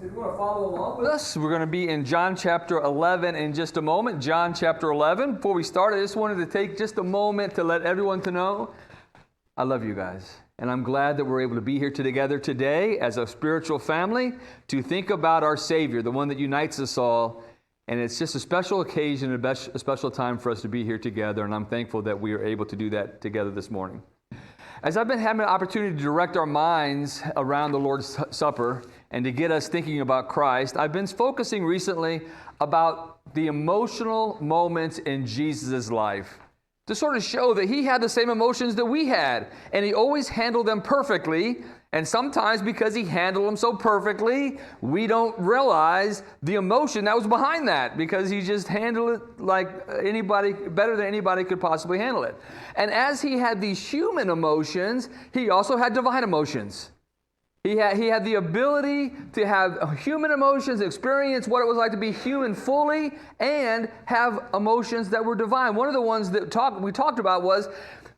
If you want to follow along with us, we're going to be in John chapter 11 in just a moment. John chapter 11. Before we start, I just wanted to take just a moment to let everyone to know I love you guys. And I'm glad that we're able to be here together today as a spiritual family to think about our Savior, the one that unites us all. And it's just a special occasion, a special time for us to be here together. And I'm thankful that we are able to do that together this morning. As I've been having an opportunity to direct our minds around the Lord's Supper and to get us thinking about Christ, I've been focusing recently about the emotional moments in Jesus' life to sort of show that he had the same emotions that we had, and he always handled them perfectly. And sometimes because he handled them so perfectly, we don't realize the emotion that was behind that, because he just handled it like anybody, better than anybody could possibly handle it. And as he had these human emotions, he also had divine emotions. He had the ability to have human emotions, experience what it was like to be human fully, and have emotions that were divine. One of the ones that we talked about was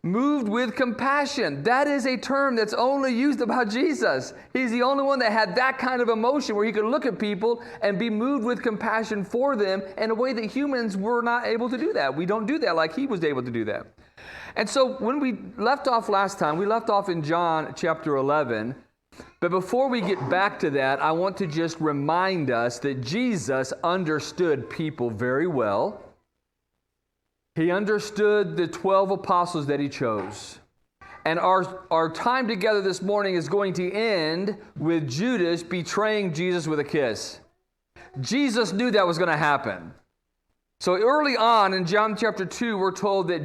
moved with compassion. That is a term that's only used about Jesus. He's the only one that had that kind of emotion where he could look at people and be moved with compassion for them in a way that humans were not able to do that. We don't do that like he was able to do that. And so when we left off last time, we left off in John chapter 11. But before we get back to that, I want to just remind us that Jesus understood people very well. He understood the 12 apostles that he chose. And our time together this morning is going to end with Judas betraying Jesus with a kiss. Jesus knew that was going to happen. So early on in John chapter 2, we're told that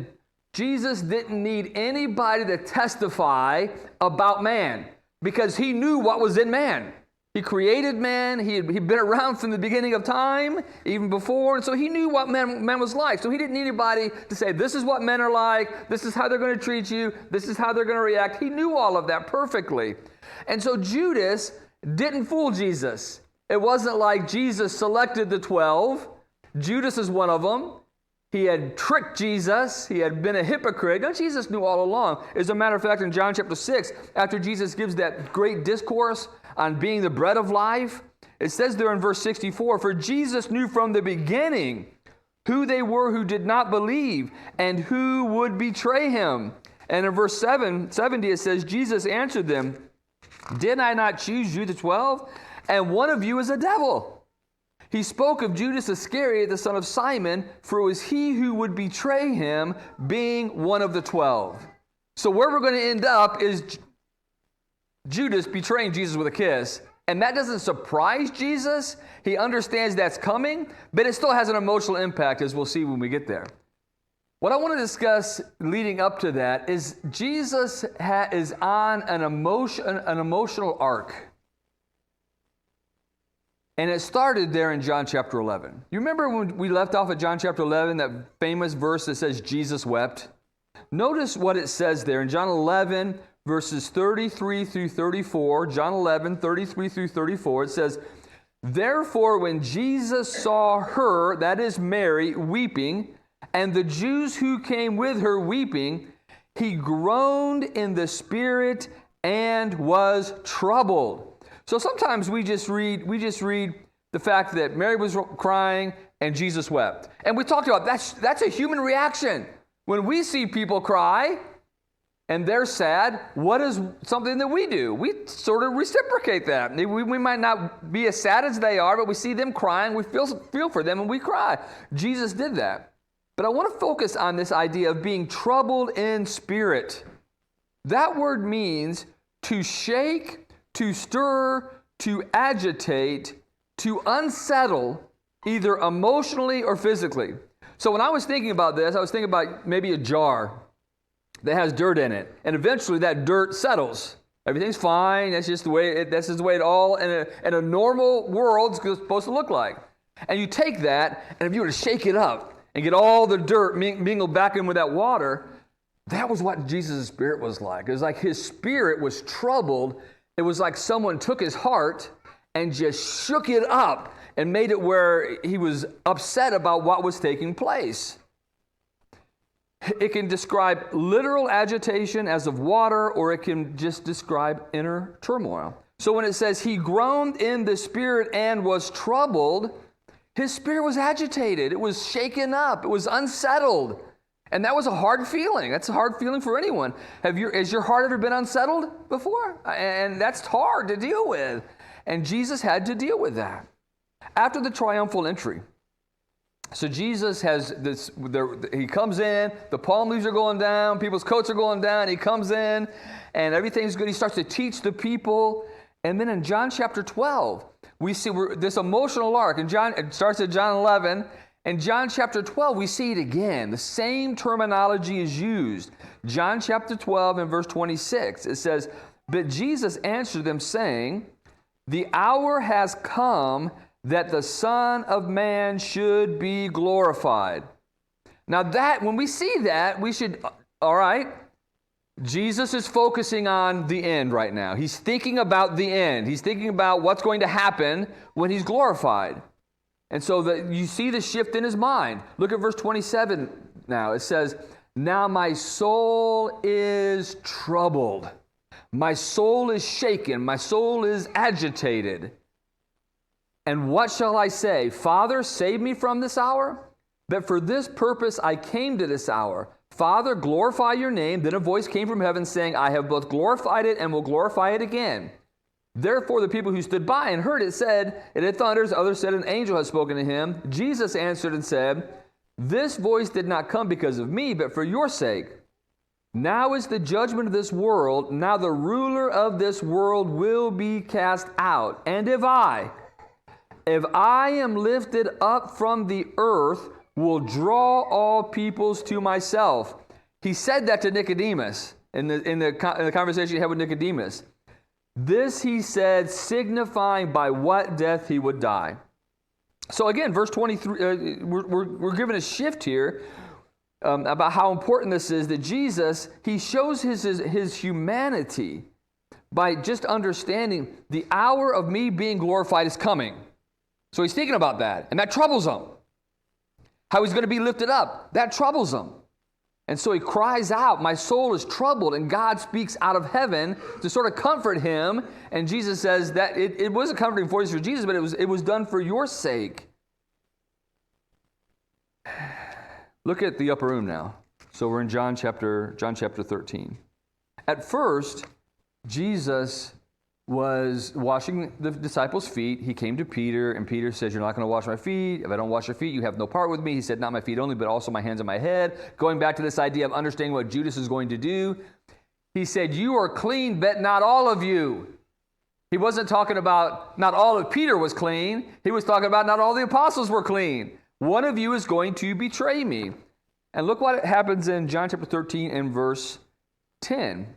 Jesus didn't need anybody to testify about man, because he knew what was in man. He created man. He'd been around from the beginning of time, even before, and so he knew what man was like. So he didn't need anybody to say, this is what men are like, this is how they're going to treat you, this is how they're going to react. He knew all of that perfectly. And so Judas didn't fool Jesus. It wasn't like Jesus selected the 12. Judas is one of them. He had tricked Jesus. He had been a hypocrite. Now, Jesus knew all along. As a matter of fact, in John chapter 6, after Jesus gives that great discourse on being the bread of life, it says there in verse 64, for Jesus knew from the beginning who they were who did not believe and who would betray him. And in verse 70, it says, Jesus answered them, did I not choose you, the 12? And one of you is a devil. He spoke of Judas Iscariot, the son of Simon, for it was he who would betray him, being one of the 12. So where we're going to end up is Judas betraying Jesus with a kiss. And that doesn't surprise Jesus. He understands that's coming, but it still has an emotional impact, as we'll see when we get there. What I want to discuss leading up to that is Jesus is on an emotional arc. And it started there in John chapter 11. You remember when we left off at John chapter 11, that famous verse that says Jesus wept? Notice what it says there in John 11, verses 33 through 34. John 11, 33 through 34. It says, therefore, when Jesus saw her, that is Mary, weeping, and the Jews who came with her weeping, he groaned in the spirit and was troubled. So sometimes we just read the fact that Mary was crying and Jesus wept. And we talked about that's a human reaction. When we see people cry and they're sad, what is something that we do? We sort of reciprocate that. We might not be as sad as they are, but we see them crying, we feel for them, and we cry. Jesus did that. But I want to focus on this idea of being troubled in spirit. That word means to shake, to stir, to agitate, to unsettle, either emotionally or physically. So when I was thinking about this, I was thinking about maybe a jar that has dirt in it, and eventually that dirt settles. Everything's fine. That's just the way it all in a normal world is supposed to look like. And you take that, and if you were to shake it up and get all the dirt mingled back in with that water, that was what Jesus' spirit was like. It was like his spirit was troubled. It was like someone took his heart and just shook it up and made it where he was upset about what was taking place. It can describe literal agitation as of water, or it can just describe inner turmoil. So when it says he groaned in the spirit and was troubled, his spirit was agitated. It was shaken up. It was unsettled. And that was a hard feeling. That's a hard feeling for anyone. Has your heart ever been unsettled before? And that's hard to deal with. And Jesus had to deal with that. After the triumphal entry, so Jesus has this, he comes in, the palm leaves are going down, people's coats are going down, he comes in, and everything's good. He starts to teach the people. And then in John chapter 12, we see this emotional arc. It starts at John 11. In John chapter 12, we see it again. The same terminology is used. John chapter 12 and verse 26, it says, "But Jesus answered them, saying, the hour has come that the Son of Man should be glorified." Now that, when we see that, we should, all right, Jesus is focusing on the end right now. He's thinking about the end. He's thinking about what's going to happen when he's glorified. And so you see the shift in his mind. Look at verse 27 now. It says, "Now my soul is troubled. My soul is shaken. My soul is agitated. And what shall I say? Father, save me from this hour? But for this purpose I came to this hour. Father, glorify your name." Then a voice came from heaven saying, "I have both glorified it and will glorify it again." Therefore the people who stood by and heard it said, "It had thunders." Others said, "An angel has spoken to him." Jesus answered and said, "This voice did not come because of me, but for your sake. Now is the judgment of this world. Now the ruler of this world will be cast out. And if I am lifted up from the earth, will draw all peoples to myself." He said that to Nicodemus in the conversation he had with Nicodemus. This he said, signifying by what death he would die. So again, verse 23, we're given a shift here about how important this is, that Jesus, he shows his humanity by just understanding the hour of me being glorified is coming. So he's thinking about that, and that troubles him. How he's going to be lifted up, that troubles him. And so he cries out, "My soul is troubled," and God speaks out of heaven to sort of comfort him. And Jesus says that it wasn't comforting voice for Jesus, but it was done for your sake. Look at the upper room now. So we're in John chapter 13. At first, Jesus was washing the disciples' feet. He came to Peter, and Peter says, "You're not going to wash my feet. If I don't wash your feet, you have no part with me." He said, "Not my feet only, but also my hands and my head." Going back to this idea of understanding what Judas is going to do, he said, "You are clean, but not all of you." He wasn't talking about not all of Peter was clean. He was talking about not all the apostles were clean. One of you is going to betray me. And look what happens in John chapter 13 and verse 10.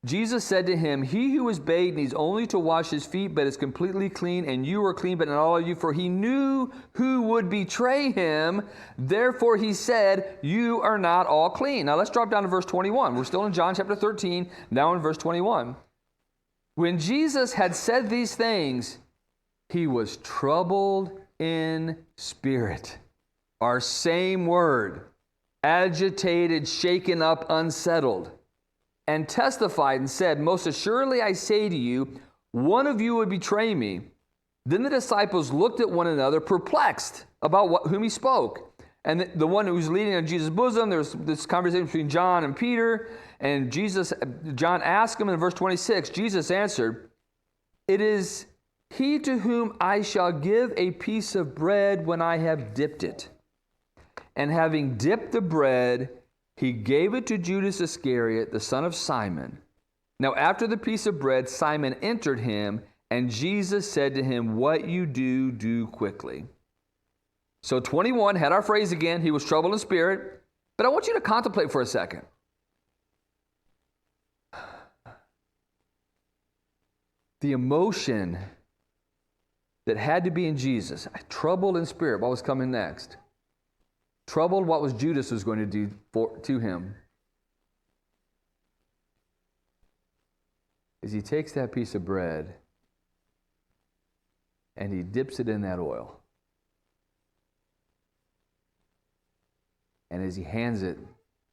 Jesus said to him, "He who is bathed needs only to wash his feet, but is completely clean, and you are clean, but not all of you." For he knew who would betray him. Therefore he said, "You are not all clean." Now let's drop down to verse 21. We're still in John chapter 13, now in verse 21. When Jesus had said these things, he was troubled in spirit. Our same word. Agitated, shaken up, unsettled. And testified and said, "Most assuredly I say to you, one of you would betray me." Then the disciples looked at one another, perplexed about whom he spoke. And the one who was leaning on Jesus' bosom, there was this conversation between John and Peter. And John asked him in verse 26, Jesus answered, "It is he to whom I shall give a piece of bread when I have dipped it." And having dipped the bread, he gave it to Judas Iscariot, the son of Simon. Now after the piece of bread, Simon entered him, and Jesus said to him, "What you do, do quickly." So 21 had our phrase again, he was troubled in spirit. But I want you to contemplate for a second. The emotion that had to be in Jesus, troubled in spirit, what was coming next? Troubled what was Judas was going to do to him. Is he takes that piece of bread and he dips it in that oil. And as he hands it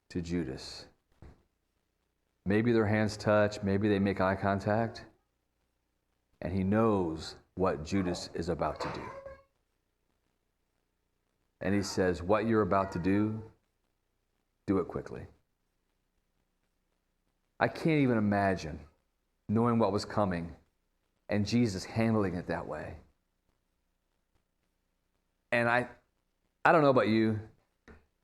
to Judas, maybe their hands touch, maybe they make eye contact. and he knows what Judas is about to do. And he says, what you're about to do it quickly. I can't even imagine knowing what was coming and Jesus handling it that way. And I don't know about you,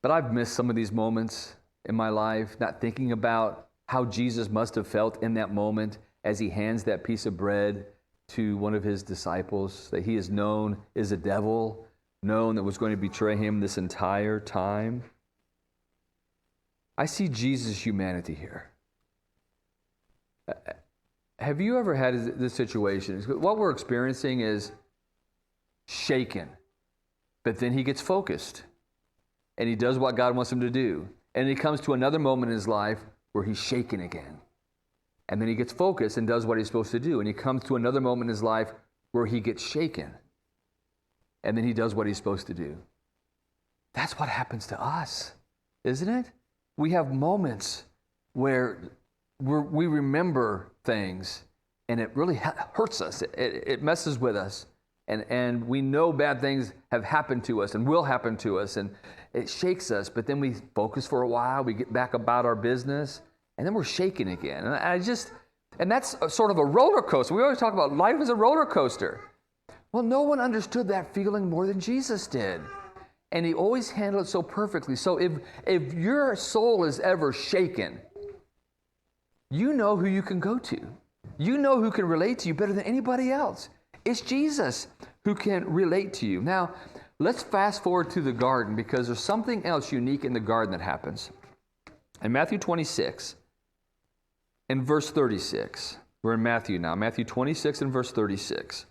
but I've missed some of these moments in my life, not thinking about how Jesus must have felt in that moment as he hands that piece of bread to one of his disciples that he is known is a devil, known that was going to betray him this entire time. I see Jesus' humanity here. Have you ever had this situation? What we're experiencing is shaken, but then he gets focused and he does what God wants him to do. And he comes to another moment in his life where he's shaken again. And then he gets focused and does what he's supposed to do. And he comes to another moment in his life where he gets shaken. And then he does what he's supposed to do. That's what happens to us, isn't it? We have moments where we remember things and it really hurts us. It messes with us. And we know bad things have happened to us and will happen to us. And it shakes us. But then we focus for a while. We get back about our business. And then we're shaken again. And that's sort of a roller coaster. We always talk about life as a roller coaster. Well, no one understood that feeling more than Jesus did. And he always handled it so perfectly. So if your soul is ever shaken, you know who you can go to. You know who can relate to you better than anybody else. It's Jesus who can relate to you. Now, let's fast forward to the garden because there's something else unique in the garden that happens. In Matthew 26, in verse 36, we're in Matthew now, Matthew 26 and verse 36.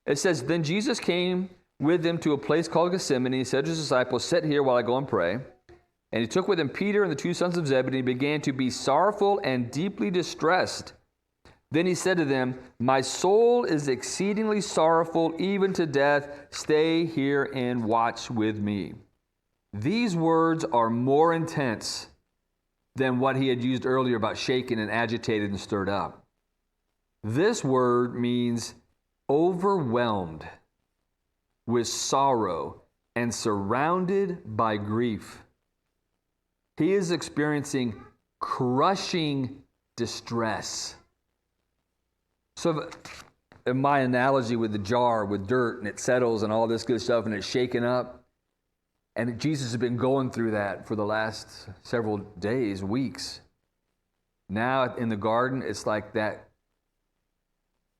It says, then Jesus came with them to a place called Gethsemane. He said to his disciples, sit here while I go and pray. And he took with him Peter and the two sons of Zebedee and began to be sorrowful and deeply distressed. Then he said to them, my soul is exceedingly sorrowful, even to death. Stay here and watch with me. These words are more intense than what he had used earlier about shaken and agitated and stirred up. This word means overwhelmed with sorrow and surrounded by grief. He is experiencing crushing distress. So in my analogy with the jar with dirt and it settles and all this good stuff and it's shaken up, and Jesus has been going through that for the last several days, weeks. Now in the garden, it's like that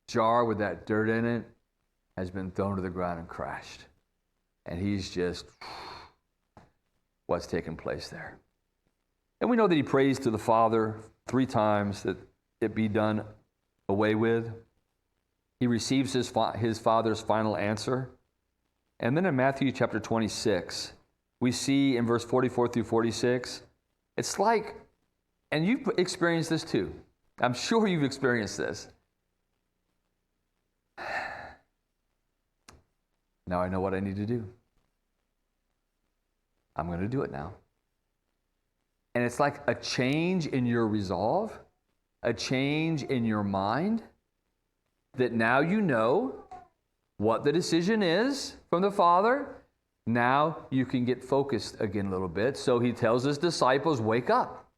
jar with that dirt in it has been thrown to the ground and crashed. And he's just, what's taking place there? And we know that he prays to the Father 3 times that it be done away with. He receives his Father's final answer. And then in Matthew chapter 26, we see in verse 44 through 46, it's like, and you've experienced this too. I'm sure you've experienced this. Now I know what I need to do. I'm going to do it now. And it's like a change in your resolve, a change in your mind, that now you know what the decision is from the Father. Now you can get focused again a little bit. So he tells his disciples, wake up.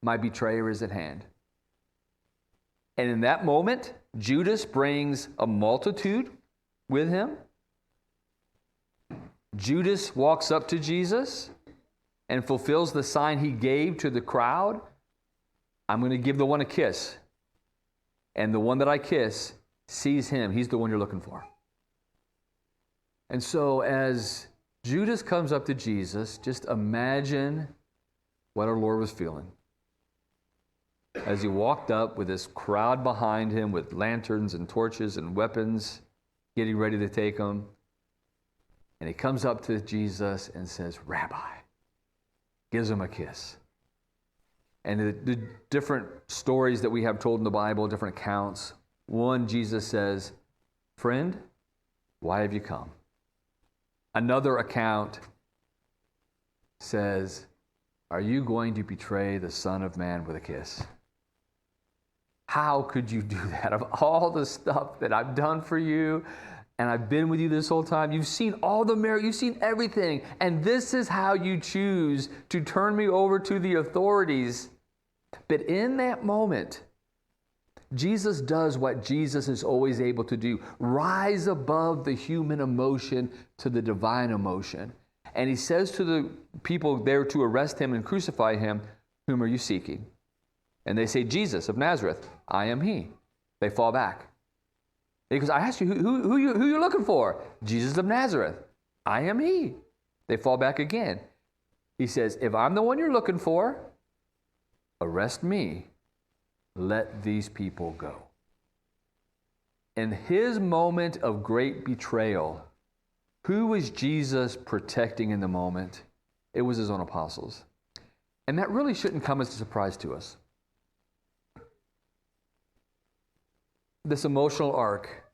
My betrayer is at hand. And in that moment, Judas brings a multitude with him. Judas walks up to Jesus and fulfills the sign he gave to the crowd. I'm going to give the one a kiss. And the one that I kiss sees him. He's the one you're looking for. And so as Judas comes up to Jesus, just imagine what our Lord was feeling. As he walked up with this crowd behind him with lanterns and torches and weapons, getting ready to take him. And he comes up to Jesus and says, Rabbi, gives him a kiss. And the different stories that we have told in the Bible, different accounts. One, Jesus says, friend, why have you come? Another account says, are you going to betray the Son of Man with a kiss? How could you do that? Of all the stuff that I've done for you, and I've been with you this whole time, you've seen all the merit, you've seen everything, and this is how you choose to turn me over to the authorities. But in that moment, Jesus does what Jesus is always able to do, rise above the human emotion to the divine emotion. And he says to the people there to arrest him and crucify him, "Whom are you seeking?" And they say, "Jesus of Nazareth." "I am he." They fall back. He goes, "I ask you, who you looking for?" "Jesus of Nazareth." "I am he." They fall back again. He says, "If I'm the one you're looking for, arrest me. Let these people go." In his moment of great betrayal, who was Jesus protecting in the moment? It was his own apostles. And that really shouldn't come as a surprise to us. This emotional arc,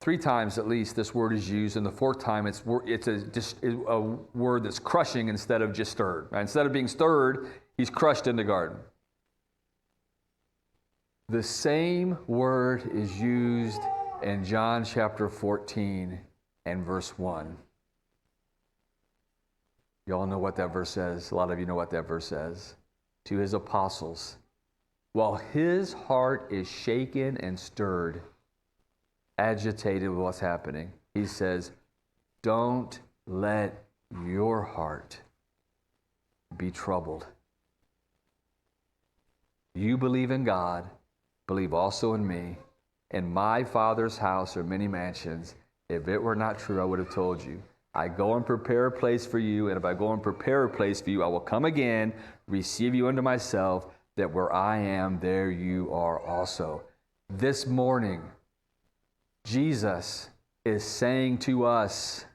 3 times at least this word is used, and the 4th time it's a word that's crushing instead of just stirred. Right? Instead of being stirred, he's crushed in the garden. The same word is used in John chapter 14 and verse 1. You all know what that verse says. A lot of you know what that verse says. To his apostles, while his heart is shaken and stirred, agitated with what's happening, he says, "Don't let your heart be troubled. You believe in God, believe also in me. In my Father's house are many mansions. If it were not true, I would have told you. I go and prepare a place for you, and if I go and prepare a place for you, I will come again, receive you unto myself, that where I am, there you are also." This morning, Jesus is saying to us,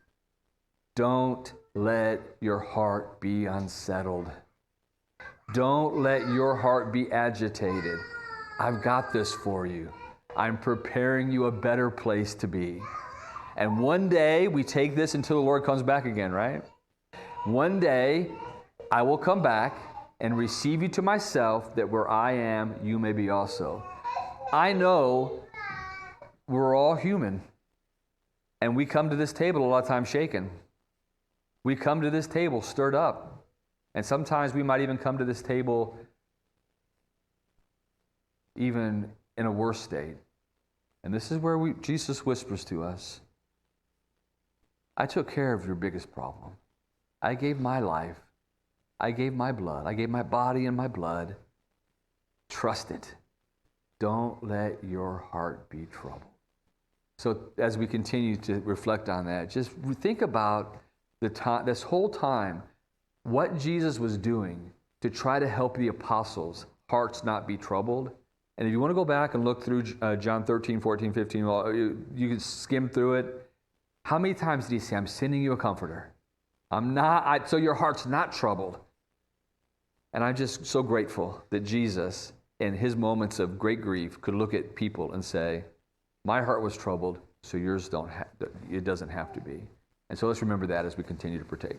don't let your heart be unsettled. Don't let your heart be agitated. I've got this for you. I'm preparing you a better place to be. And one day, we take this until the Lord comes back again, right? One day, I will come back and receive you to myself, that where I am, you may be also. I know we're all human, and we come to this table a lot of times shaken. We come to this table stirred up, and sometimes we might even come to this table even in a worse state. And this is where Jesus whispers to us, I took care of your biggest problem. I gave my life. I gave my blood. I gave my body and my blood. Trust it. Don't let your heart be troubled. So as we continue to reflect on that, just think about the time, this whole time, what Jesus was doing to try to help the apostles' hearts not be troubled. And if you want to go back and look through John 13, 14, 15, you can skim through it. How many times did he say, I'm sending you a comforter? So your heart's not troubled. And I'm just so grateful that Jesus, in his moments of great grief, could look at people and say, my heart was troubled, so yours it doesn't have to be. And so let's remember that as we continue to partake.